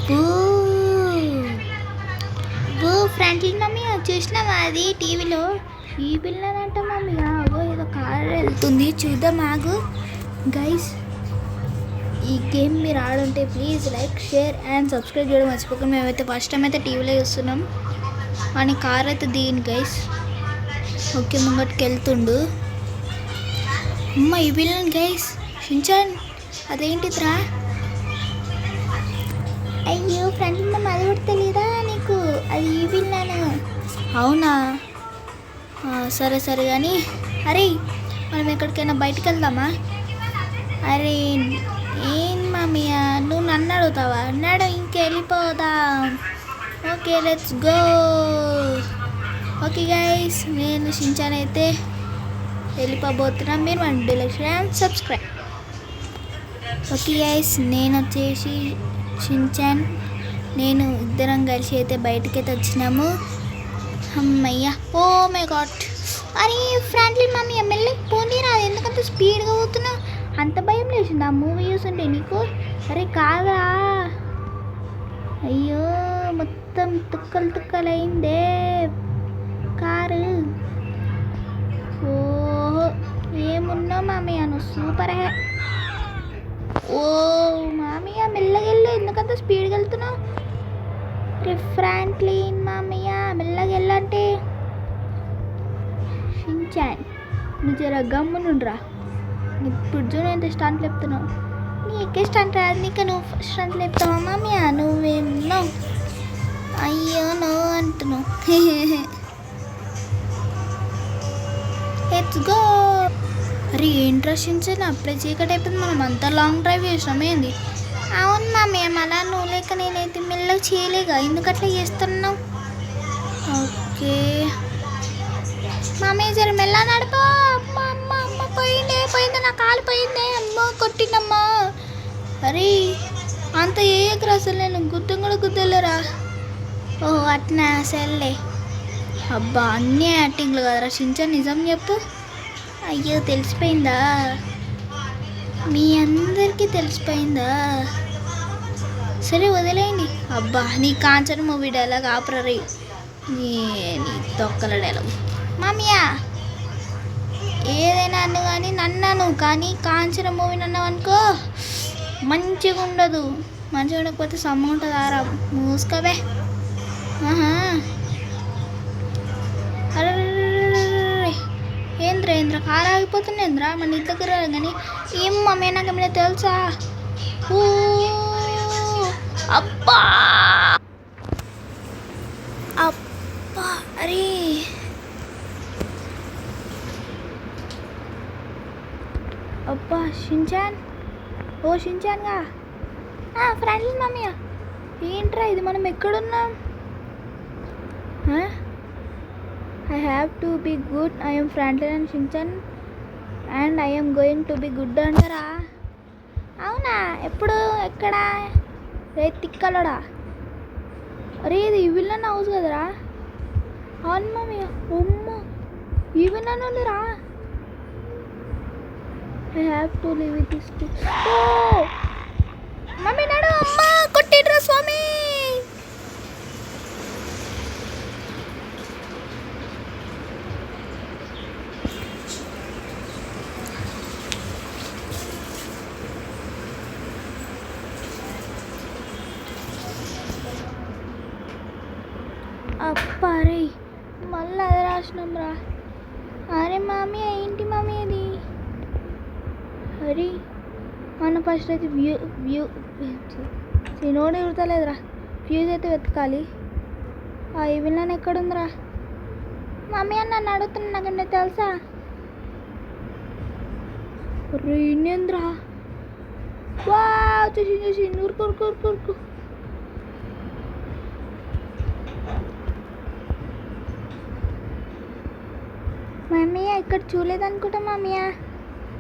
బూ బూ Franklin mummy చూసినావా అది టీవీలో ఈ పిల్లనంట మమ్మీ అగో ఏదో కార్ వెళ్తుంది చూద్దాం ఆగు గైస్. ఈ గేమ్ మీరు ఆడుంటే please like share and subscribe చేయడం మర్చిపోకండి. మేమైతే ఫస్ట్ టైం అయితే టీవీలో చూస్తున్నాం అని కార్ అయితే దిగింది గైస్. ఓకే ముంగటికి వెళ్తుండు. అమ్మ ఈ పిల్లని గైస్ షించాన్ అదేంటిదిరా? అయ్యో ఫ్రెండ్ మమ్మ అది కూడా తెలీదా నీకు? అది ఈ పిల్లను. అవునా సరే సరే కానీ అరే మనం ఎక్కడికైనా బయటకు వెళ్దామా? అరే ఏం మామయ్య నువ్వు నన్ను అడుగుతావా? అన్నాడు ఇంకెళ్ళిపోదాం. Okay let's go. Okay guys నేను షించాన్ అయితే వెళ్ళిపోబోతున్నాం. మీరు మన లైక్ సబ్స్క్రైబ్. ఓకే గైస్ నేను వచ్చేసి షించాన్ నేను ఇద్దరం కలిసి అయితే బయటకైతే వచ్చినాము. అమ్మయ్య ఓ మై గాడ్. అరే ఫ్రాంక్లిన్ మమ్మీ ఎమ్మెల్యే పోనీ రాదు ఎందుకంత స్పీడ్గా పోతున్నావు? అంత భయం లేచింది ఆ మూవీ చూస్తుంటే నీకు? అరే కాదా అయ్యో మొత్తం తుక్కలు తుక్కలైందే కారు. ఓహో ఏమున్నావు మామయ్య నువ్వు సూపర్ హే. ఓ మామయ్య మెల్లగెళ్ళు ఎందుకంత స్పీడ్గా వెళ్తున్నావు? రే ఫ్రాంక్లిన్ మామయ్య మెల్లగా వెళ్ళంటే. షించాన్ నువ్వు జర గమ్మునుండ్రా. ఇప్పుడు చూడు ఎంత స్టంట్ లేపుతున్నావు. నీకే స్టంట్ రాదు నీకు నువ్వు స్టంట్ లేపుతావా మామయ్య? నువ్వేమో అయ్యో నువ్వు అంటున్నావు. Let's go. అరే ఏంట్రా షించాన్ అప్పుడే చీకటి అయిపోయింది మనం అంతా లాంగ్ డ్రైవ్ చేసినాం ఏంది? అవును మామయ్య మళ్ళా నువ్వు లేక నేనైతే మెల్లగా చేయలేగా ఎందుకు అట్లా చేస్తున్నావు? ఓకే మామయ్య జర మెల్ల నడప. అమ్మ అమ్మ అమ్మ పోయింది నా కాలు పోయిందే అమ్మ కొట్టినమ్మా. అరే అంత ఏకరా అసలు నేను గుద్దం కూడా గుద్దలేరా. ఓహో అట్నా సర్లే. అబ్బా అన్నీ యాక్టింగ్లు కదరా షించాన్ నిజం చెప్పు. అయ్యో తెలిసిపోయిందా? మీ అందరికీ తెలిసిపోయిందా? సరే వదిలేయండి. అబ్బా నీ కాంచన మూవీ డైలాగ్ ఆపరరీ నీ తొక్కల డైలాగ్. మామయ్య ఏదైనా అన్ను కానీ నన్నాను కానీ కాంచన మూవీ నన్నావు అనుకో మంచిగా ఉండదు. మంచిగా ఉండకపోతే సమ్మ ఉంటుంది ఆరా మూసుకోవే. అరే ఏంద్ర కారు ఆగిపోతుందేంద్రా మన ఇంటి దగ్గర కానీ ఏం మమ్మీ నాకు ఏమైనా తెలుసా? ఓ అబ్బా అబ్బా అరే అబ్బా షించాన్ ఓ షించాన్గా ఫ్రెండ్లీ మమ్మీ ఏంట్రా ఇది మనం ఎక్కడున్నాం? I have to be good. I am Franklin and Shinchan and I am going to be good అంటారా? అవునా ఎప్పుడు ఎక్కడ? రే తిక్కలడా. అరే ఇది ఈ విలన్ హౌస్ కదరా? అవును మమ్మీ అమ్మ ఈ విలన్ ఉందిరా. I have to live with this too. ఓ మమ్మీ నాడు అమ్మ కొట్టిడ్రా స్వామి. అరే మళ్ళీ అది రాసినాం రా. అరే మామీ ఏంటి మామీ అది? అరే మన ఫస్ట్ అయితే వ్యూ నోడి కుడతలేదురా. ఫ్యూజ్ అయితే వెతకాలి. ఈ విలన్ ఎక్కడుందిరా? మమ్మీ అని నన్ను అడుగుతున్నా నాకంటే తెలుసా? రే ఇన్నేంద్రా వా చూసి ఊరుకు. మమ్మీయ ఇక్కడ చూడలేదనుకుంటా మమ్మీయ.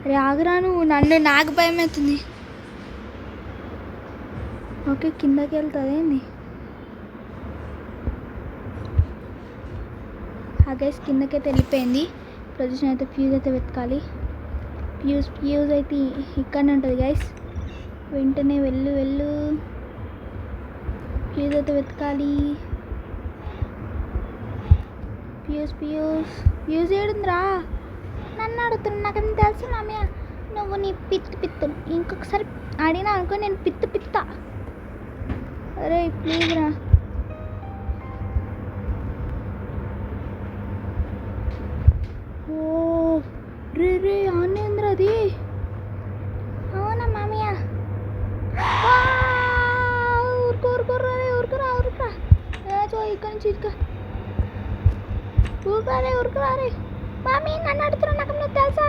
అరే ఆగురా నువ్వు నాకు భయం అవుతుంది. ఓకే కిందకి వెళ్తుంది ఏంది? గైస్ కిందకైతే వెళ్ళిపోయింది. ప్రొజిషన్ అయితే ఫ్యూజ్ అయితే వెతకాలి. ఫ్యూజ్ అయితే ఇక్కడనే ఉంటుంది గైస్. వెంటనే వెళ్ళు. ఫ్యూజ్ అయితే వెతకాలి. ఫ్యూజ్ ఏడుందిరా? నన్ను అడుగుతున్నా, నాకేం తెలుసు మామయ్య. నువ్వు నీ పిత్తు ఇంకొకసారి అడిగినా అనుకో నేను పిత్తా. అరే ప్లీజ్ రా. ఓ రే ఆనేంద్ర అది. అవునా మామయ్య? ఊరుకురా ఇక్కడి నుంచి ఊరుకురా రే. మామీ నన్ను అడుగుతున్నా, నాకు తెలుసా?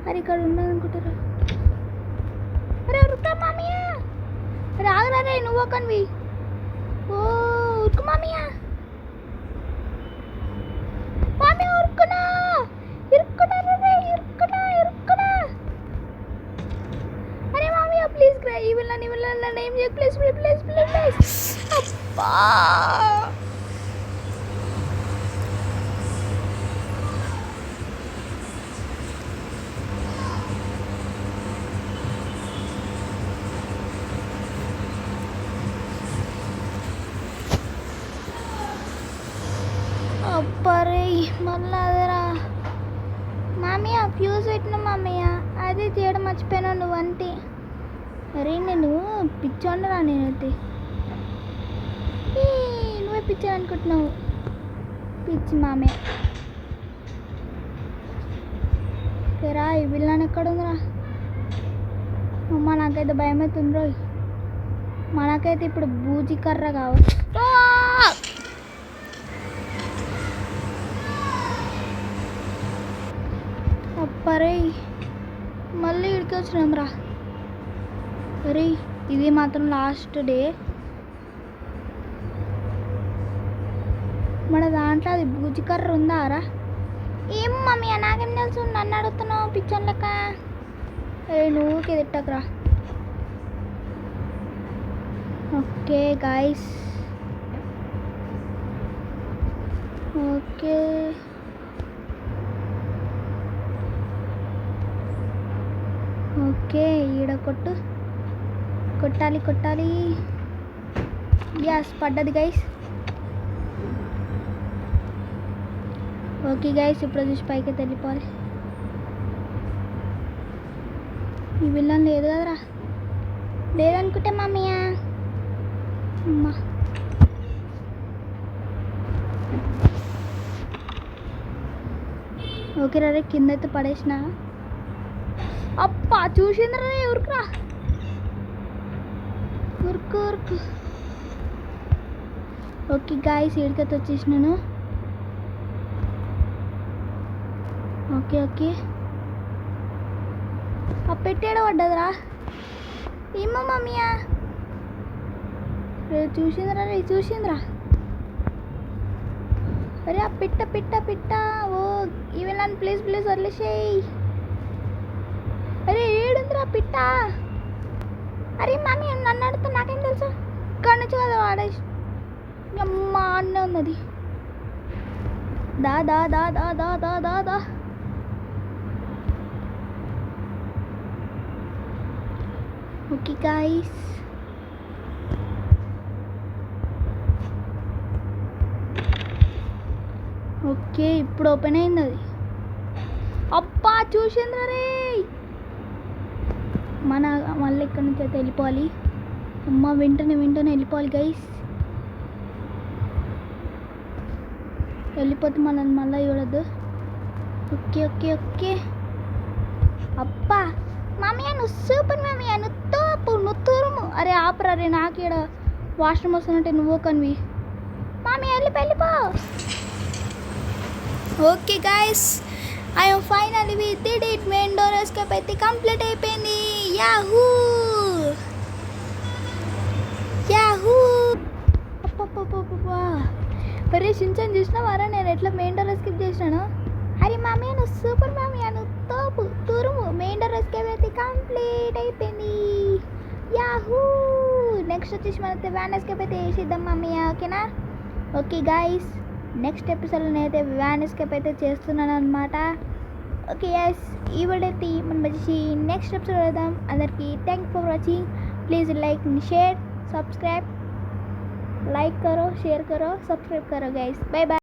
అరే ఇక్కడ ఉండదు అనుకుంటారా? అరే ఉరుకురా మామయ్య. అరే ఆగరా రే, నువ్వు ఒకనివి. ఓ ఉరుకు మామయ్య. మామయ్య ఇరుక్కునా అరే మామయ్య ప్లీజ్ క్రై. ఈ విలన్ ఏం చేయ ప్లీజ్. అబ్బా అప్పరే మళ్ళీ అదేరా మామయ్య. ఫ్యూజ్ పెట్టిన మామయ్య, అదే చేయడం మర్చిపోయినా నువ్వు అంతే. అరే నేను పిచ్చోండరా నేనైతే. నువ్వే పిచ్చాను అనుకుంటున్నావు, పిచ్చి మామయ్య. రా ఈ విల్లాన్ ఎక్కడ ఉందిరా? అమ్మ నాకైతే భయం అవుతుంది రోయ్. మనకైతే ఇప్పుడు బూజీ కర్ర కావాలి. అప్పరే మళ్ళీ ఇక్కడికి వచ్చినాం రా. అరే ఇది మాత్రం లాస్ట్ డే. మన దాంట్లో అది బూజీ కర్ర ఉందా రా? ఏం మమ్మీ నాకేం తెలుసు, నన్ను అడుగుతున్నావు పిచ్చన్ లెక్క. అరే నువ్వుకి తిట్టకురా. ఓకే గాయస్, ఓకే ఈడ కొట్టాలి. గ్యాస్ పడ్డది గైస్. ఓకే గైస్, ఇప్పుడు చూసి పైకి వెళ్ళిపోవాలి. ఈ విల్లన్ లేదు కదరా? లేదనుకుంటే మమ్మీయ. అమ్మా ఓకే రే, కింద అయితే పడేసిన. అప్పా చూసిందిరా, ఉరుకురా ఉరుకు. ఓకే గాయస్, ఈడికైతే వచ్చేసినాను. ఓకే ఆ పెట్టేడ పడ్డదిరా? ఏమో మమ్మీయా. చూసిందిరా. అరే ఆ పిట్ట. ఓ ఈవెన్ నన్ను ప్లీజ్ వదిలేసేయి. అరే ఏడుందిరా పిట్ట? అరే మమ్మీ నన్ను అడుగుతా, నాకేం తెలుసు? ఇక్కడ నుంచి కదా వాడేసి అమ్మ అన్నే ఉన్నది. దా ఓకే గాయస్, ఓకే ఇప్పుడు ఓపెన్ అయింది అది. అబ్బా చూసిందిరా రే. మళ్ళీ ఇక్కడి నుంచి అయితే వెళ్ళిపోవాలి. అమ్మ వెంటనే వెళ్ళిపోవాలి గైస్. వెళ్ళిపోతే మళ్ళీ చూడద్దు. ఓకే అబ్బా మామయ్య నువ్వు సూపర్ మామయ్య, నువ్వు తోపు, నువ్వు తురుము. అరే ఆపరా రే, నాకు ఇక్కడ వాష్రూమ్ వస్తున్నట్టే నువ్వు కనివి. మామయ్య వెళ్ళిపో. Okay guys, I finally we did it. Main door escape అయితే కంప్లీట్ అయిపోయింది. యాహూ అప్ప. అరే షిన్చాన్ చూసినావారా నేను ఎట్లా మెయిన్ డోర్ ఎస్కేప్ చేసినాను? అరే మామయ్య నువ్వు సూపర్ మామయ్య, నువ్వు తోపు, తురుము. మెయిన్ డోర్ ఎస్కేప్ అయితే కంప్లీట్ అయిపోయింది. యాహూ. నెక్స్ట్ వచ్చేసి మనైతే వ్యాన్ ఎస్కేప్ అయితే వేసిద్దాం మమ్మయ్య, ఓకేనా? ఓకే గాయస్, నెక్స్ట్ ఎపిసోడ్లో నేనైతే వ్యాన్ ఎస్కేప్ అయితే చేస్తున్నాను అనమాట. ఓకే ఎస్, ఈ వీడియో అయితే మనం వచ్చేసి నెక్స్ట్ ఎపిసోడ్ వెళ్దాం. అందరికీ thank for watching. Please like share subscribe, like करो, शेयर करो, सब्सक्राइब करो गाइस। Bye bye.